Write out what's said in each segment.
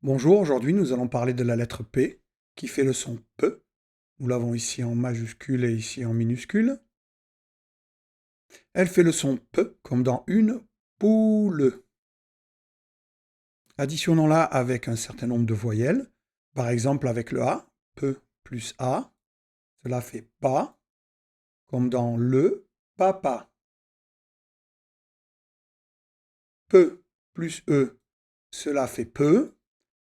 Bonjour, aujourd'hui nous allons parler de la lettre P qui fait le son P. Nous l'avons ici en majuscule et ici en minuscule. Elle fait le son P comme dans une poule. Additionnons-la avec un certain nombre de voyelles. Par exemple avec le A, P plus A, cela fait pas, comme dans le papa. P plus E, cela fait peu,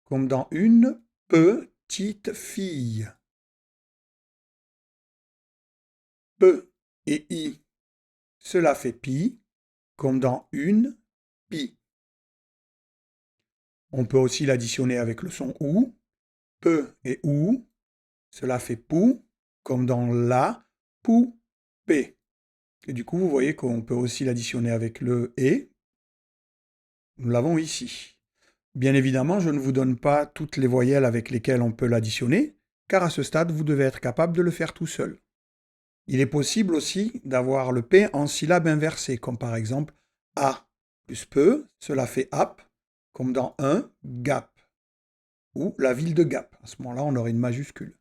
comme dans une petite fille. P et I, cela fait pi, comme dans une pie. On peut aussi l'additionner avec le son OU. Peu et OU, cela fait pou, comme dans la poupée. Et du coup, vous voyez qu'on peut aussi l'additionner avec le et. Nous l'avons ici. Bien évidemment, je ne vous donne pas toutes les voyelles avec lesquelles on peut l'additionner, car à ce stade, vous devez être capable de le faire tout seul. Il est possible aussi d'avoir le P en syllabe inversée, comme par exemple A plus peu, cela fait ap, comme dans un Gap, ou la ville de Gap. À ce moment-là, on aurait une majuscule.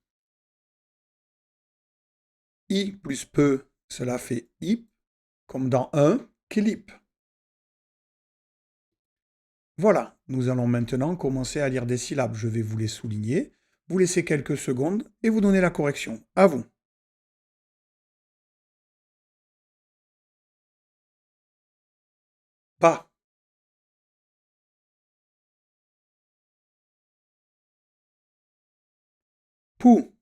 I plus peu, cela fait ip, comme dans un clip. Voilà, nous allons maintenant commencer à lire des syllabes. Je vais vous les souligner, vous laisser quelques secondes et vous donner la correction. À vous. Pas, pou,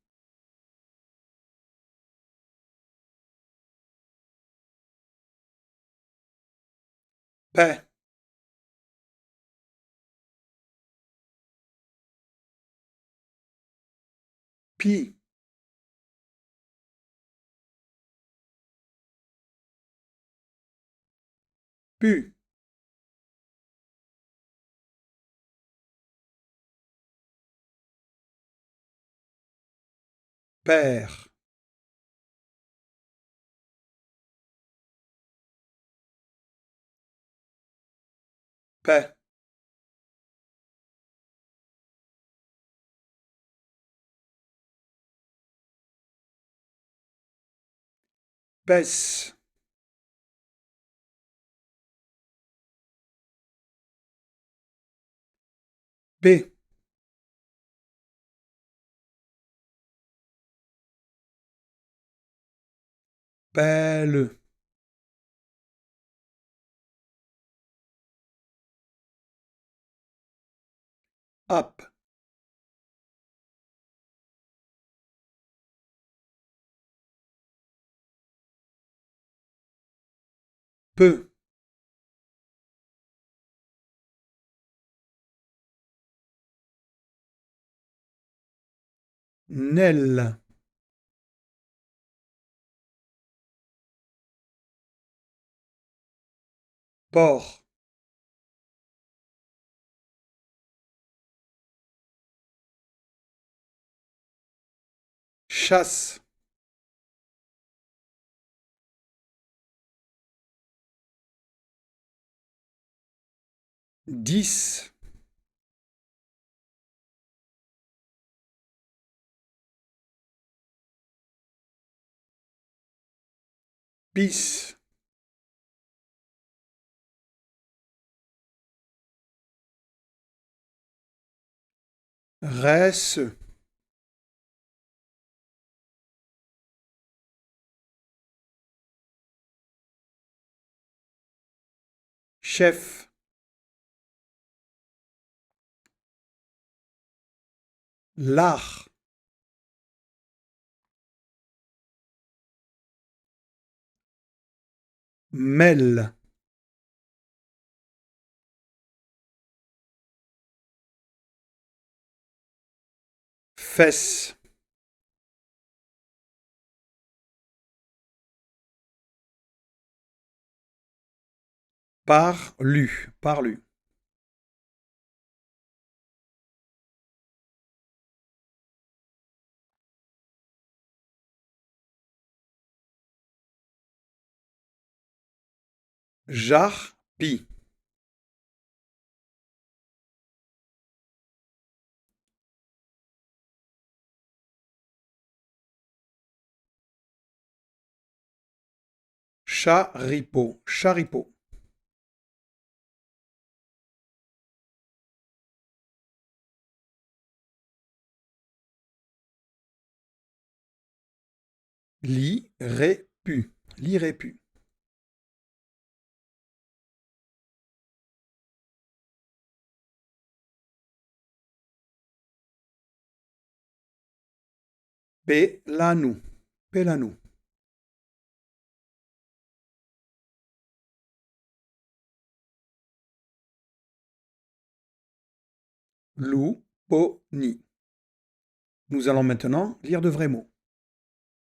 paix, pi, pu, père, paix, pèse, p, pelle, ap, peu, nel, port, chasse, dix, bis, res, chef, lard, mêle, fesse, parlu, parlu, jarpi, Charipot, charipot. Lirait-pu, lirait-pu. Pelanou, pelanou. Louponie. Nous allons maintenant lire de vrais mots.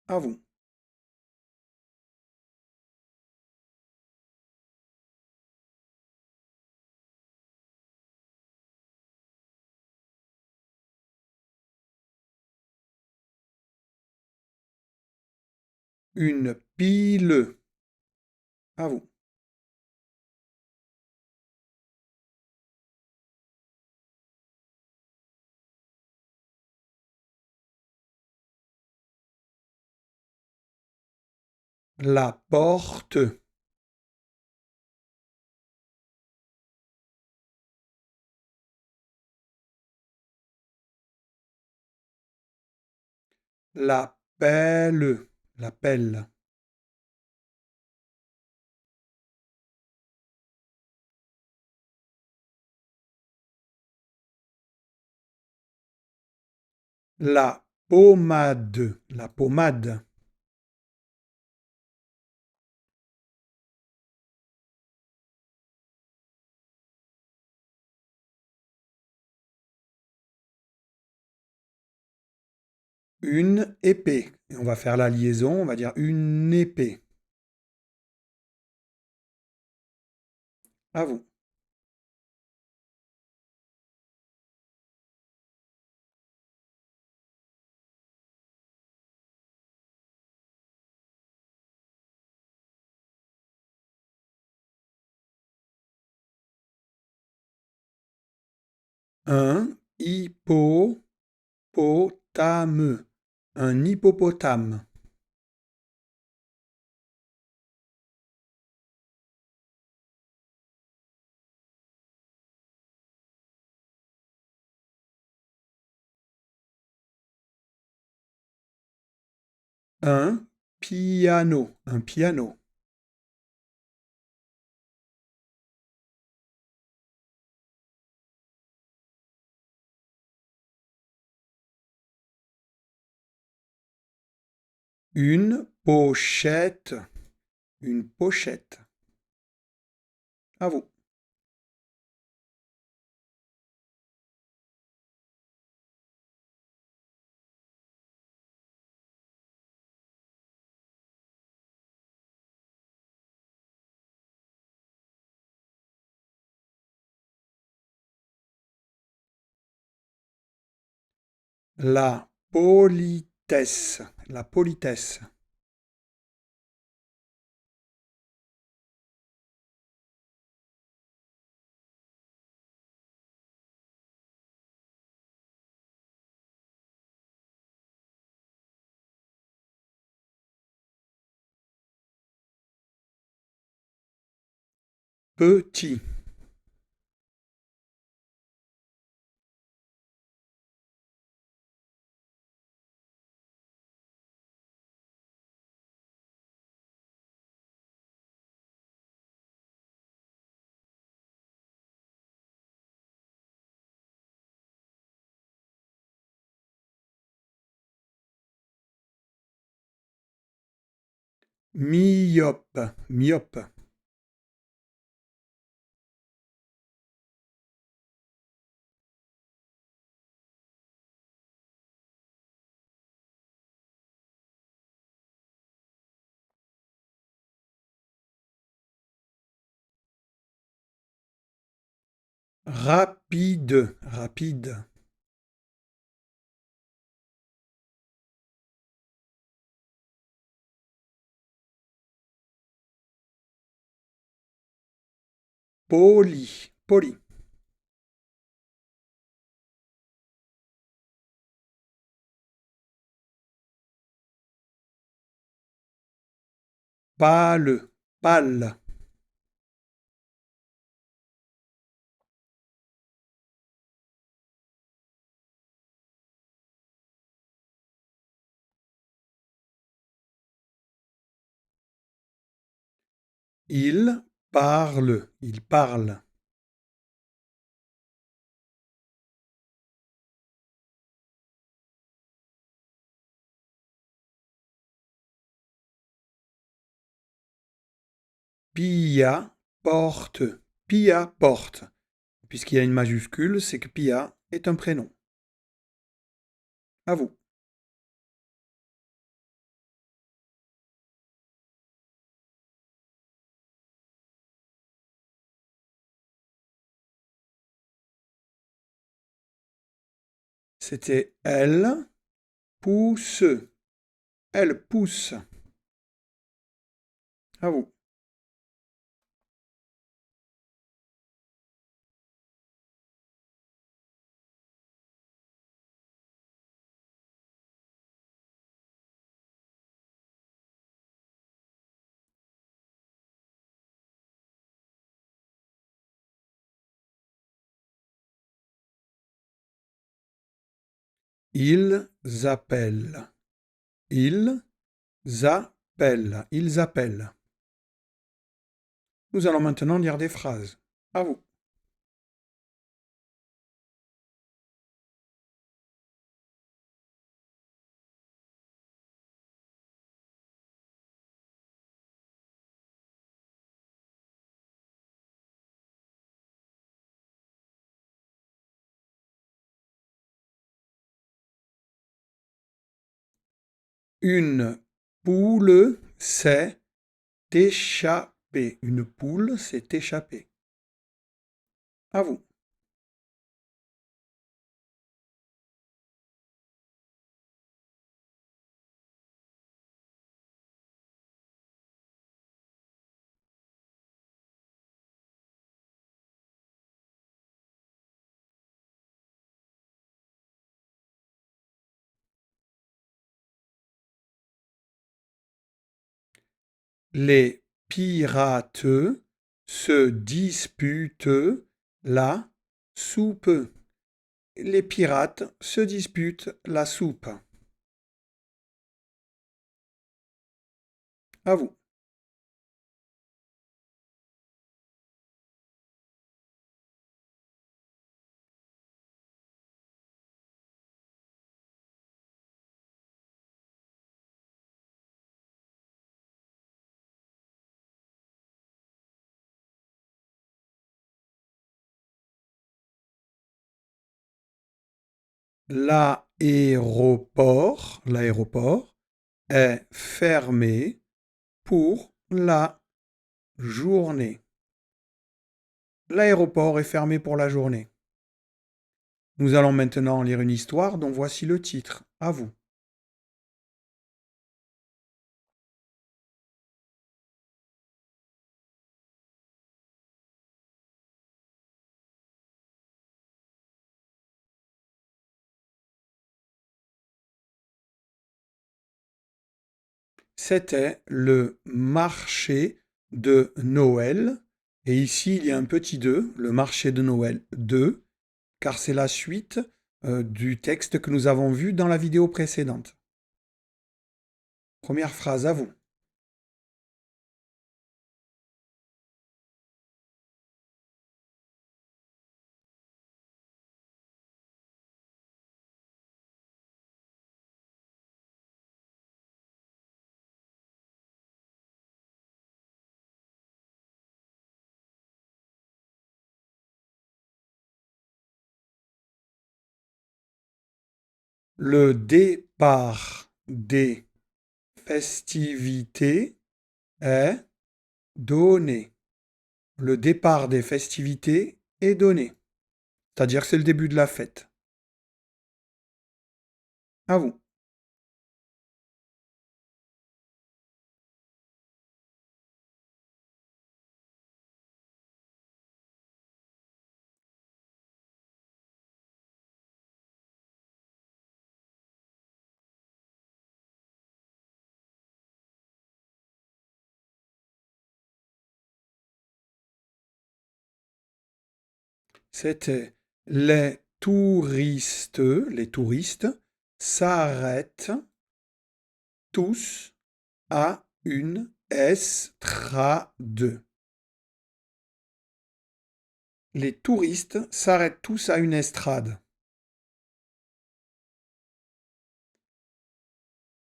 À vous. Une pile. À vous. La porte. La pelle. La pelle. La pommade. La pommade. Une épée. Et on va faire la liaison, on va dire une épée. À vous. Un hippopotame. Un hippopotame. Un piano. Un piano. Une pochette. Une pochette. À vous. La politesse. La politesse. Petit. Myope. Myope. Rapide. Rapide. Poli. Poli. Pâle. pâle. Il parle. Il parle. Pia porte. Pia porte. Puisqu'il y a une majuscule, c'est que Pia est un prénom. À vous. C'était elle pousse. Elle pousse. À vous. Ils appellent. Ils appellent. Ils appellent. Nous allons maintenant lire des phrases. À vous. Une poule s'est échappée. Une poule s'est échappée. À vous. Les pirates se disputent la soupe. Les pirates se disputent la soupe. À vous. L'aéroport est fermé pour la journée. L'aéroport est fermé pour la journée. Nous allons maintenant lire une histoire dont voici le titre. À vous. C'était le marché de Noël. Et ici, il y a un petit 2, le marché de Noël 2, car c'est la suite du texte que nous avons vu dans la vidéo précédente. Première phrase, à vous. Le départ des festivités est donné. Le départ des festivités est donné. C'est-à-dire que c'est le début de la fête. À vous. C'était les touristes s'arrêtent tous à une estrade. Les touristes s'arrêtent tous à une estrade.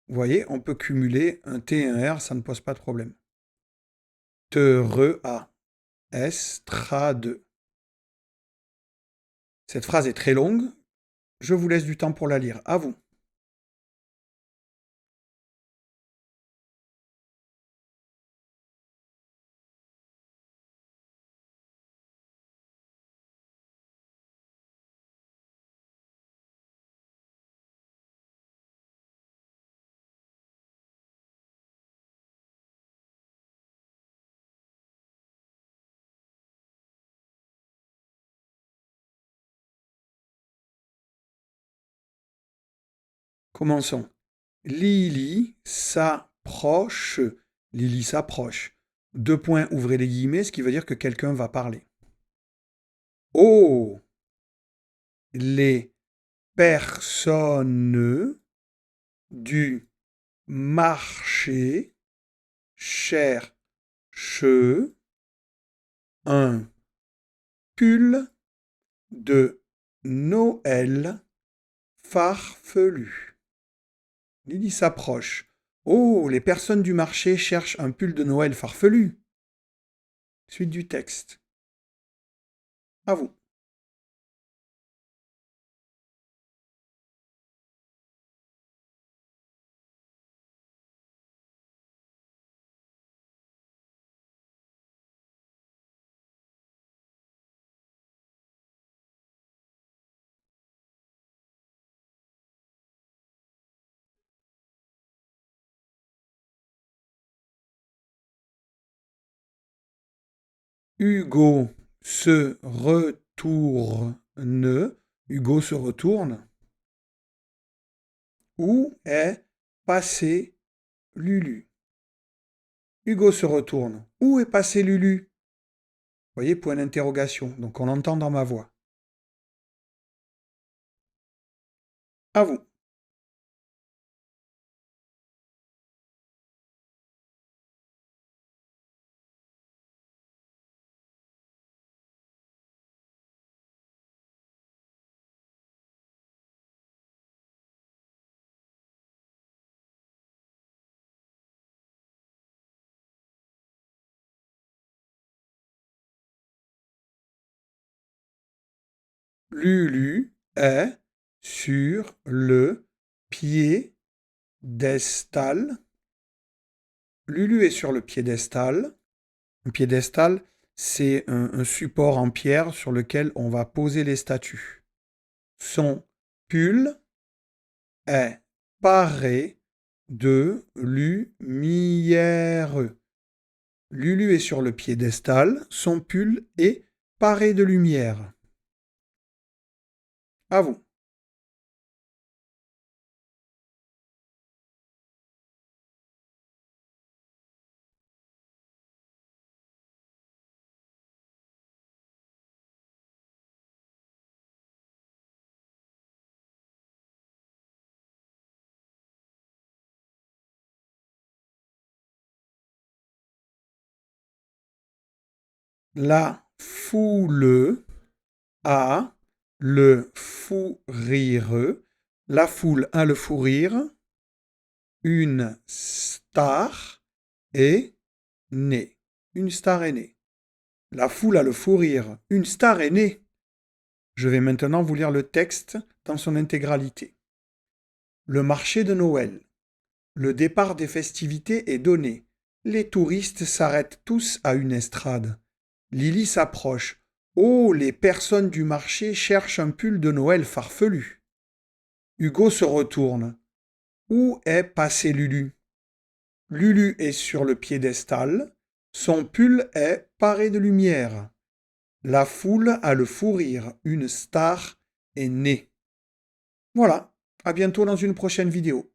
Vous voyez, on peut cumuler un T et un R, ça ne pose pas de problème. Te-re-a. Estrade. Cette phrase est très longue. Je vous laisse du temps pour la lire. À vous. Commençons. Lily s'approche. Lily s'approche. Deux points, ouvrez les guillemets, ce qui veut dire que quelqu'un va parler. Oh! Les personnes du marché cherchent un pull de Noël farfelu. Lily s'approche. Oh, les personnes du marché cherchent un pull de Noël farfelu. Suite du texte. À vous. Hugo se retourne. Hugo se retourne. Où est passé Lulu? Hugo se retourne. Où est passé Lulu? Vous voyez, point d'interrogation. Donc on l'entend dans ma voix. À vous. Lulu est sur le piédestal. Lulu est sur le piédestal. Un piédestal, c'est un support en pierre sur lequel on va poser les statues. Son pull est paré de lumière. Lulu est sur le piédestal. Son pull est paré de lumière. À vous. La foule a le fou rire. La foule a le fou rire. Une star est née. Une star est née. La foule a le fou rire. Une star est née. Je vais maintenant vous lire le texte dans son intégralité. Le marché de Noël. Le départ des festivités est donné. Les touristes s'arrêtent tous à une estrade. Lily s'approche. Oh, les personnes du marché cherchent un pull de Noël farfelu. Hugo se retourne. Où est passé Lulu? Lulu est sur le piédestal. Son pull est paré de lumière. La foule a le fou rire. Une star est née. Voilà, à bientôt dans une prochaine vidéo.